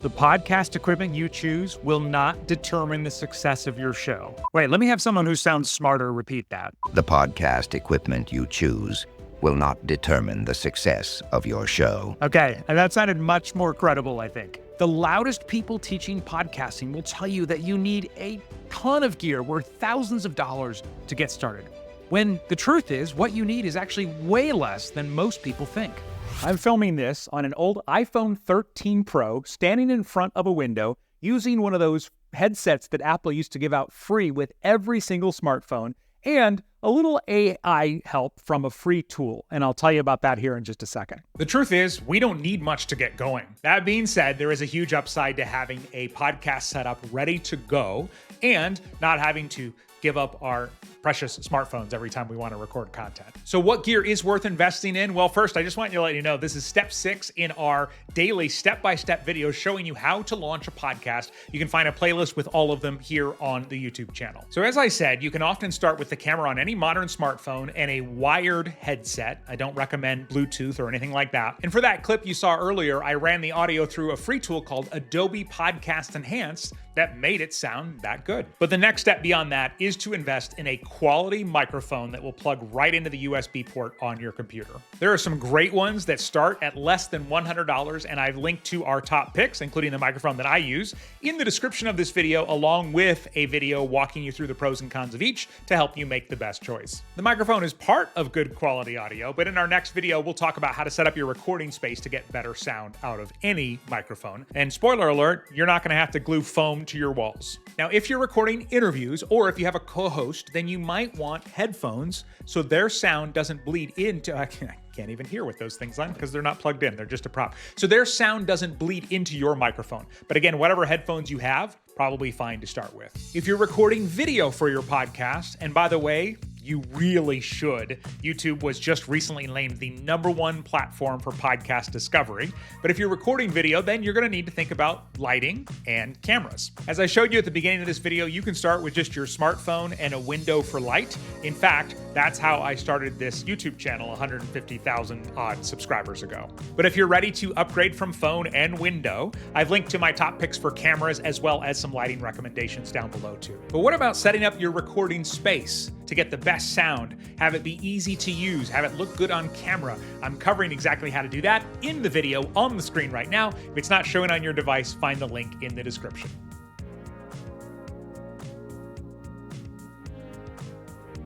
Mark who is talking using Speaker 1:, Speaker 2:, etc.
Speaker 1: The podcast equipment you choose will not determine the success of your show. Wait, let me have someone who sounds smarter repeat that.
Speaker 2: The podcast equipment you choose will not determine the success of your show.
Speaker 1: Okay, and that sounded much more credible, I think. The loudest people teaching podcasting will tell you that you need a ton of gear worth thousands of dollars to get started, when the truth is what you need is actually way less than most people think. I'm filming this on an old iPhone 13 Pro, standing in front of a window, using one of those headsets that Apple used to give out free with every single smartphone, and a little AI help from a free tool. And I'll tell you about that here in just a second.
Speaker 3: The truth is, we don't need much to get going. That being said, there is a huge upside to having a podcast setup ready to go and not having to give up our precious smartphones every time we want to record content. So what gear is worth investing in? Well, first, I just want to let you know this is step 6 in our daily step-by-step videos showing you how to launch a podcast. You can find a playlist with all of them here on the YouTube channel. So as I said, you can often start with the camera on any modern smartphone and a wired headset. I don't recommend Bluetooth or anything like that. And for that clip you saw earlier, I ran the audio through a free tool called Adobe Podcast Enhance that made it sound that good. But the next step beyond that is to invest in a quality microphone that will plug right into the USB port on your computer. There are some great ones that start at less than $100, and I've linked to our top picks, including the microphone that I use, in the description of this video, along with a video walking you through the pros and cons of each to help you make the best choice. The microphone is part of good quality audio, but in our next video, we'll talk about how to set up your recording space to get better sound out of any microphone. And spoiler alert, you're not gonna have to glue foam to your walls. Now, if you're recording interviews or if you have a co-host, then you might want headphones so their sound doesn't bleed into, I can't even hear with those things on because they're not plugged in, they're just a prop. So their sound doesn't bleed into your microphone. But again, whatever headphones you have, probably fine to start with. If you're recording video for your podcast, and by the way, you really should. YouTube was just recently named the #1 platform for podcast discovery. But if you're recording video, then you're gonna need to think about lighting and cameras. As I showed you at the beginning of this video, you can start with just your smartphone and a window for light. In fact, that's how I started this YouTube channel 150,000 odd subscribers ago. But if you're ready to upgrade from phone and window, I've linked to my top picks for cameras as well as some lighting recommendations down below too. But what about setting up your recording space to get the best sound, have it be easy to use, have it look good on camera? I'm covering exactly how to do that in the video on the screen right now. If it's not showing on your device, find the link in the description.